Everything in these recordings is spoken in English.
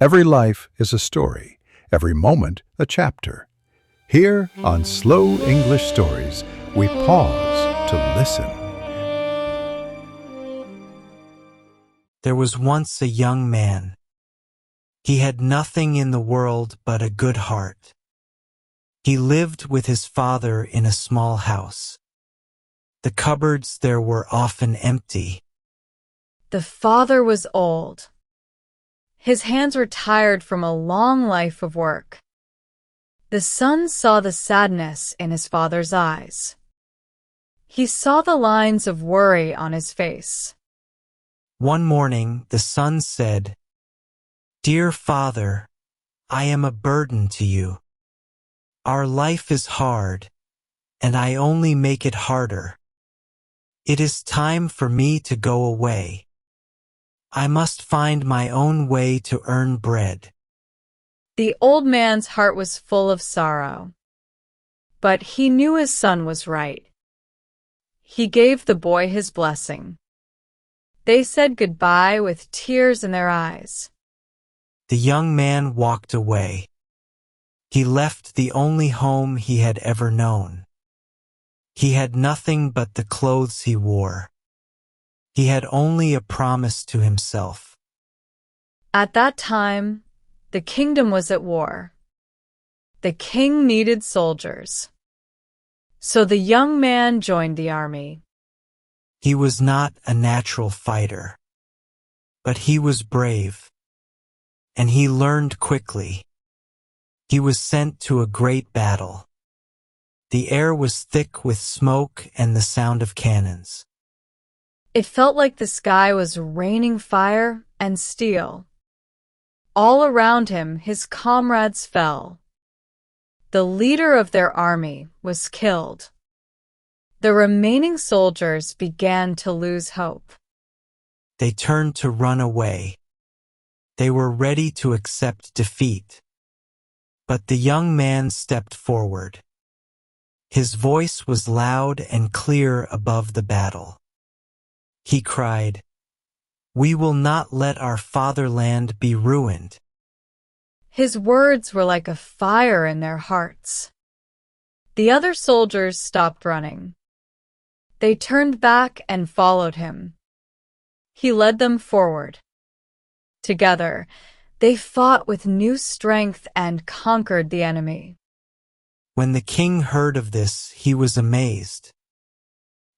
Every life is a story, every moment a chapter. Here on Slow English Stories, we pause to listen. There was once a young man. He had nothing in the world but a good heart. He lived with his father in a small house. The cupboards there were often empty. The father was old. His hands were tired from a long life of work. The son saw the sadness in his father's eyes. He saw the lines of worry on his face. One morning, the son said, "Dear father, I am a burden to you. Our life is hard, and I only make it harder. It is time for me to go away. I must find my own way to earn bread." The old man's heart was full of sorrow, but he knew his son was right. He gave the boy his blessing. They said goodbye with tears in their eyes. The young man walked away. He left the only home he had ever known. He had nothing but the clothes he wore. He had only a promise to himself. At that time, the kingdom was at war. The king needed soldiers. So the young man joined the army. He was not a natural fighter, but he was brave, and he learned quickly. He was sent to a great battle. The air was thick with smoke and the sound of cannons. It felt like the sky was raining fire and steel. All around him, his comrades fell. The leader of their army was killed. The remaining soldiers began to lose hope. They turned to run away. They were ready to accept defeat. But the young man stepped forward. His voice was loud and clear above the battle. He cried, "We will not let our fatherland be ruined." His words were like a fire in their hearts. The other soldiers stopped running. They turned back and followed him. He led them forward. Together, they fought with new strength and conquered the enemy. When the king heard of this, he was amazed.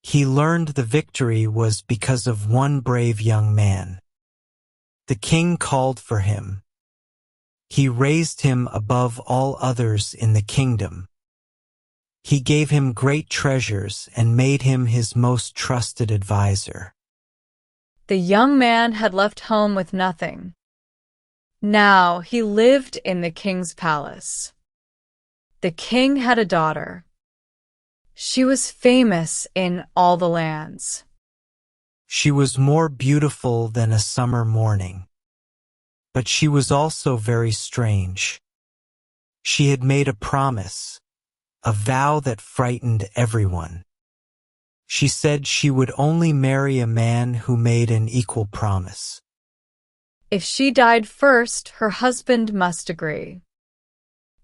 He learned the victory was because of one brave young man. The king called for him. He raised him above all others in the kingdom. He gave him great treasures and made him his most trusted advisor. The young man had left home with nothing. Now he lived in the king's palace. The king had a daughter. She was famous in all the lands. She was more beautiful than a summer morning. But she was also very strange. She had made a promise, a vow that frightened everyone. She said she would only marry a man who made an equal promise. If she died first, her husband must agree.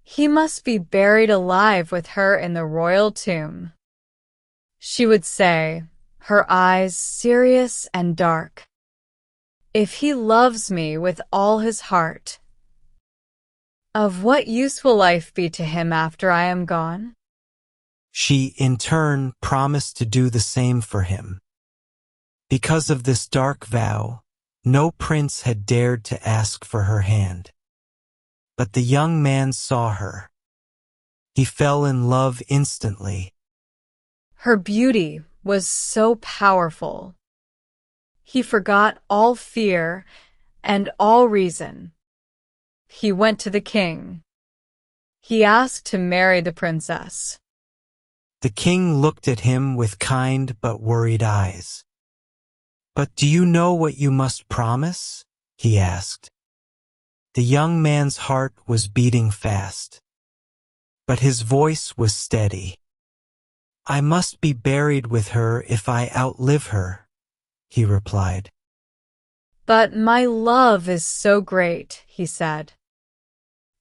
He must be buried alive with her in the royal tomb. She would say, her eyes serious and dark, "If he loves me with all his heart, of what use will life be to him after I am gone?" She, in turn, promised to do the same for him. Because of this dark vow, no prince had dared to ask for her hand. But the young man saw her. He fell in love instantly. Her beauty was so powerful. He forgot all fear and all reason. He went to the king. He asked to marry the princess. The king looked at him with kind but worried eyes. "But do you know what you must promise?" he asked. The young man's heart was beating fast, but his voice was steady. "I must be buried with her if I outlive her," he replied. But my love is so great, he said.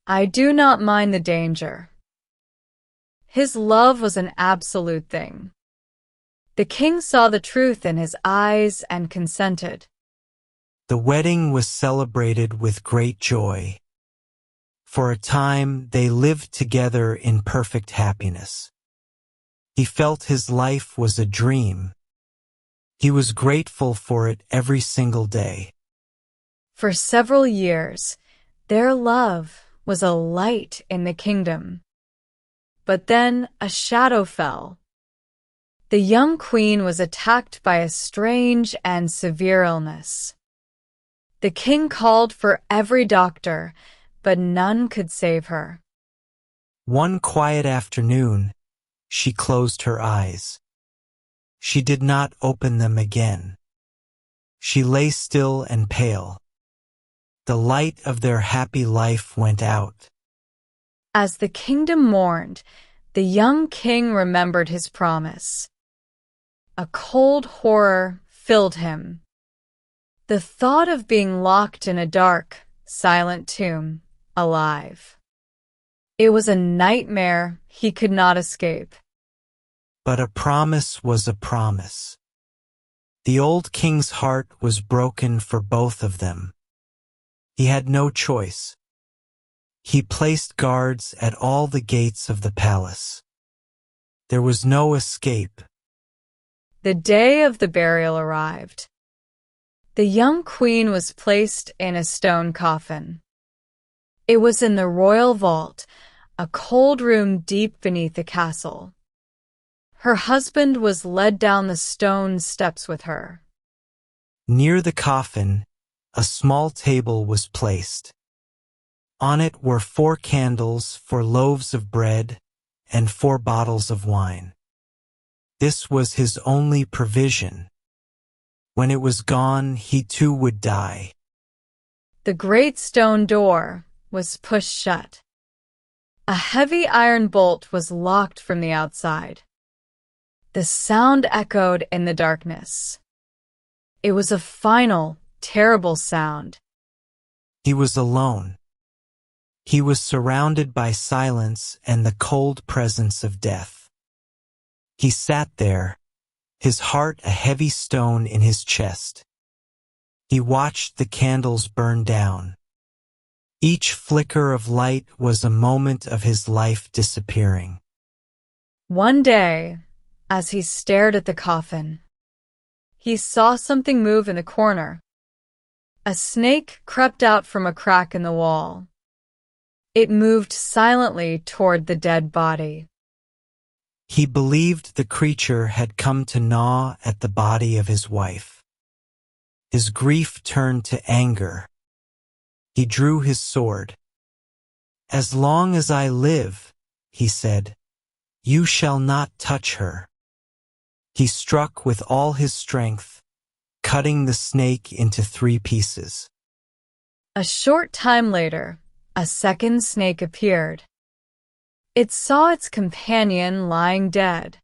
I do not mind the danger. His love was an absolute thing. The king saw the truth in his eyes and consented. The wedding was celebrated with great joy. For a time they lived together in perfect happiness. He felt his life was a dream. He was grateful for it every single day. For several years, their love was a light in the kingdom. But then a shadow fell. The young queen was attacked by a strange and severe illness. The king called for every doctor, but none could save her. One quiet afternoon, she closed her eyes. She did not open them again. She lay still and pale. The light of their happy life went out. As the kingdom mourned, the young king remembered his promise. A cold horror filled him. The thought of being locked in a dark, silent tomb, alive. It was a nightmare he could not escape. But a promise was a promise. The old king's heart was broken for both of them. He had no choice. He placed guards at all the gates of the palace. There was no escape. The day of the burial arrived. The young queen was placed in a stone coffin. It was in the royal vault, a cold room deep beneath the castle. Her husband was led down the stone steps with her. Near the coffin, a small table was placed. On it were 4 candles for loaves of bread and 4 bottles of wine. This was his only provision. When it was gone, he too would die. The great stone door was pushed shut. A heavy iron bolt was locked from the outside. The sound echoed in the darkness. It was a final, terrible sound. He was alone. He was surrounded by silence and the cold presence of death. He sat there, his heart a heavy stone in his chest. He watched the candles burn down. Each flicker of light was a moment of his life disappearing. One day, as he stared at the coffin, he saw something move in the corner. A snake crept out from a crack in the wall. It moved silently toward the dead body. He believed the creature had come to gnaw at the body of his wife. His grief turned to anger. He drew his sword. "As long as I live," he said, "you shall not touch her." He struck with all his strength, cutting the snake into 3 pieces. A short time later, a second snake appeared. It saw its companion lying dead.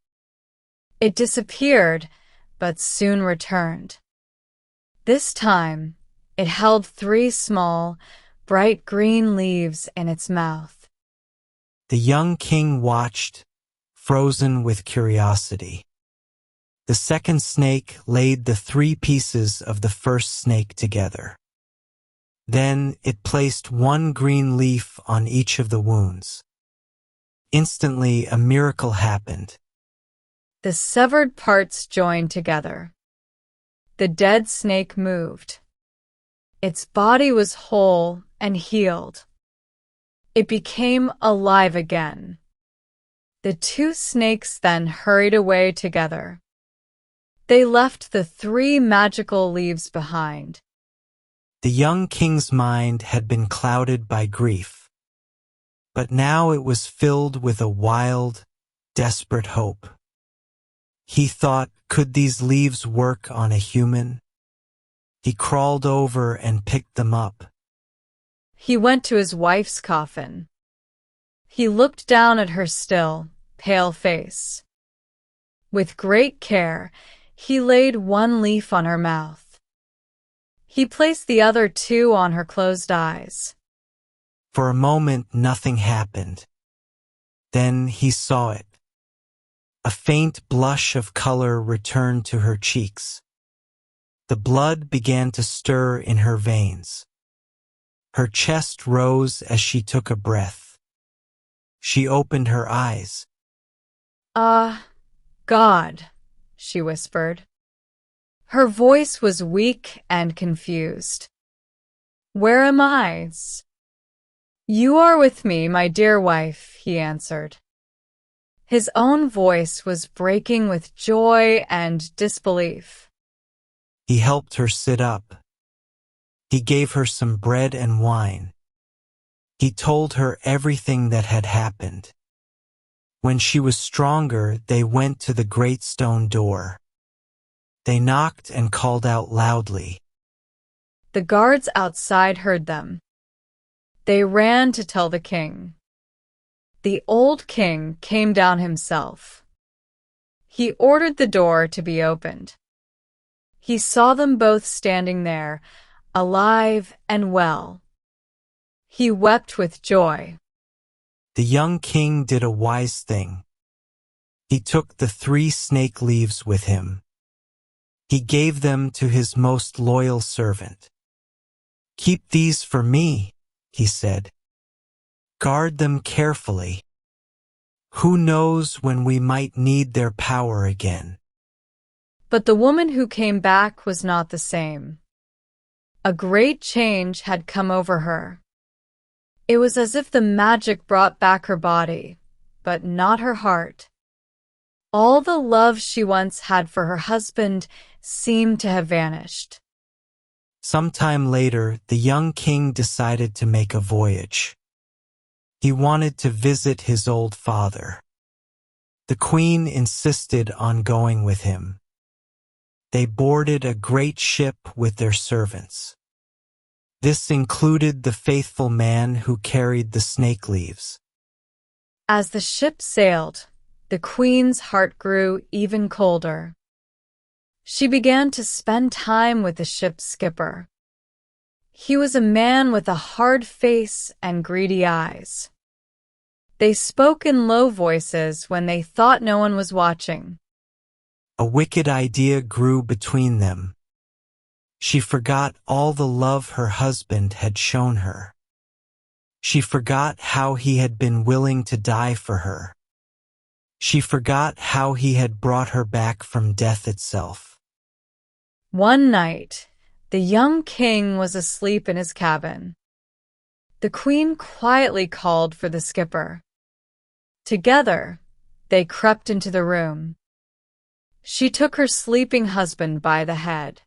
It disappeared, but soon returned. This time, it held 3 small, bright green leaves in its mouth. The young king watched, frozen with curiosity. The second snake laid the 3 pieces of the first snake together. Then it placed 1 green leaf on each of the wounds. Instantly, a miracle happened. The severed parts joined together. The dead snake moved. Its body was whole and healed. It became alive again. The 2 snakes then hurried away together. They left the 3 magical leaves behind. The young king's mind had been clouded by grief, but now it was filled with a wild, desperate hope. He thought, could these leaves work on a human? He crawled over and picked them up. He went to his wife's coffin. He looked down at her still, pale face. With great care, he laid 1 leaf on her mouth. He placed the other two on her closed eyes. For a moment, nothing happened. Then he saw it. A faint blush of color returned to her cheeks. The blood began to stir in her veins. Her chest rose as she took a breath. She opened her eyes. God, she whispered. Her voice was weak and confused. Where am I? You are with me, my dear wife, he answered. His own voice was breaking with joy and disbelief. He helped her sit up. He gave her some bread and wine. He told her everything that had happened. When she was stronger, they went to the great stone door. They knocked and called out loudly. The guards outside heard them. They ran to tell the king. The old king came down himself. He ordered the door to be opened. He saw them both standing there, alive and well. He wept with joy. The young king did a wise thing. He took the 3 snake leaves with him. He gave them to his most loyal servant. "Keep these for me," he said. "Guard them carefully. Who knows when we might need their power again." But the woman who came back was not the same. A great change had come over her. It was as if the magic brought back her body, but not her heart. All the love she once had for her husband seemed to have vanished. Sometime later, the young king decided to make a voyage. He wanted to visit his old father. The queen insisted on going with him. They boarded a great ship with their servants. This included the faithful man who carried the snake leaves. As the ship sailed, the queen's heart grew even colder. She began to spend time with the ship's skipper. He was a man with a hard face and greedy eyes. They spoke in low voices when they thought no one was watching. A wicked idea grew between them. She forgot all the love her husband had shown her. She forgot how he had been willing to die for her. She forgot how he had brought her back from death itself. One night, the young king was asleep in his cabin. The queen quietly called for the skipper. Together, they crept into the room. She took her sleeping husband by the head.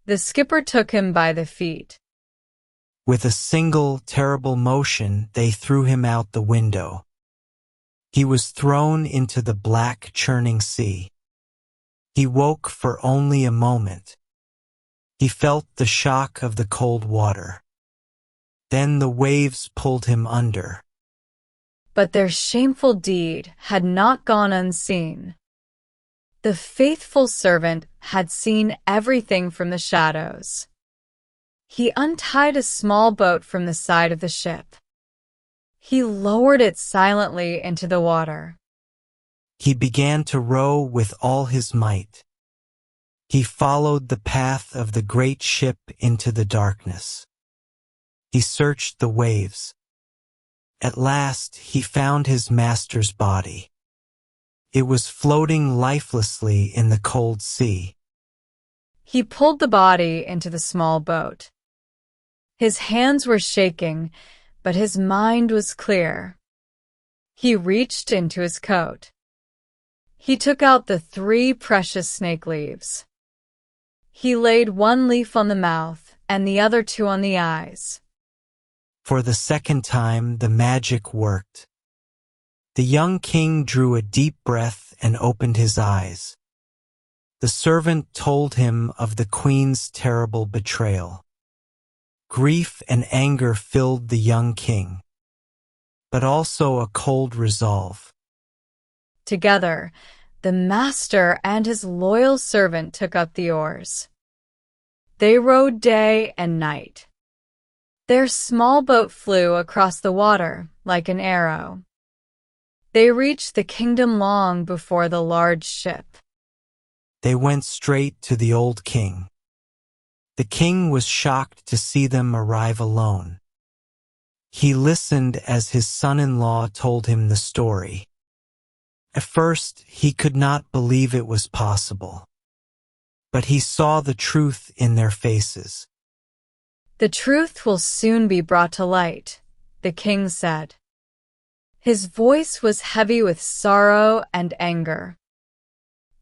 The skipper took him by the feet. With a single terrible motion, they threw him out the window. He was thrown into the black, churning sea. He woke for only a moment. He felt the shock of the cold water. Then the waves pulled him under. But their shameful deed had not gone unseen. The faithful servant had seen everything from the shadows. He untied a small boat from the side of the ship. He lowered it silently into the water. He began to row with all his might. He followed the path of the great ship into the darkness. He searched the waves. At last, he found his master's body. It was floating lifelessly in the cold sea. He pulled the body into the small boat. His hands were shaking, but his mind was clear. He reached into his coat. He took out the 3 precious snake leaves. He laid 1 leaf on the mouth and the other 2 on the eyes. For the second time, the magic worked. The young king drew a deep breath and opened his eyes. The servant told him of the queen's terrible betrayal. Grief and anger filled the young king, but also a cold resolve. Together, The master and his loyal servant took up the oars. They rowed day and night. Their small boat flew across the water like an arrow. They reached the kingdom long before the large ship. They went straight to the old king. The king was shocked to see them arrive alone. He listened as his son-in-law told him the story. At first, he could not believe it was possible. But he saw the truth in their faces. The truth will soon be brought to light, the king said. His voice was heavy with sorrow and anger.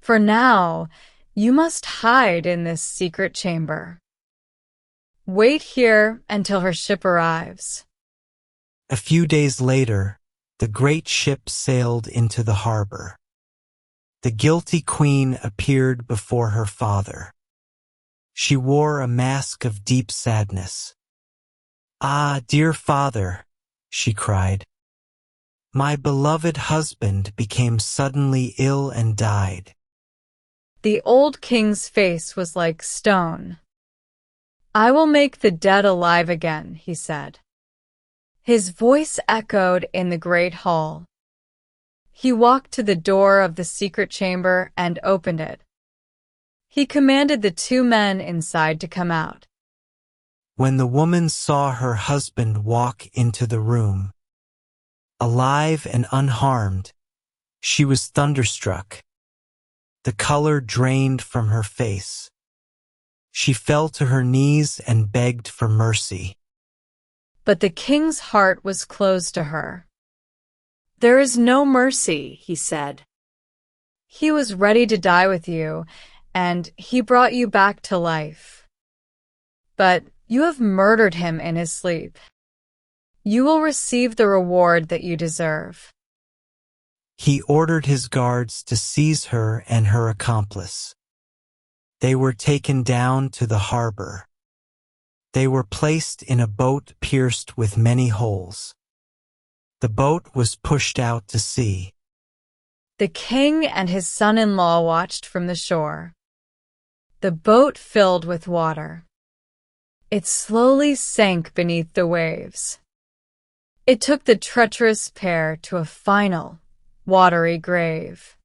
For now, you must hide in this secret chamber. Wait here until her ship arrives. A few days later, the great ship sailed into the harbor. The guilty queen appeared before her father. She wore a mask of deep sadness. "Ah, dear father," she cried. "My beloved husband became suddenly ill and died." The old king's face was like stone. "I will make the dead alive again," he said. His voice echoed in the great hall. He walked to the door of the secret chamber and opened it. He commanded the two men inside to come out. When the woman saw her husband walk into the room, alive and unharmed, she was thunderstruck. The color drained from her face. She fell to her knees and begged for mercy. But the king's heart was closed to her. "There is no mercy," he said. "He was ready to die with you, and he brought you back to life. But you have murdered him in his sleep. You will receive the reward that you deserve." He ordered his guards to seize her and her accomplice. They were taken down to the harbor. They were placed in a boat pierced with many holes. The boat was pushed out to sea. The king and his son-in-law watched from the shore. The boat filled with water. It slowly sank beneath the waves. It took the treacherous pair to a final, watery grave.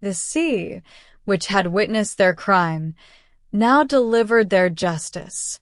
The sea, which had witnessed their crime, now delivered their justice.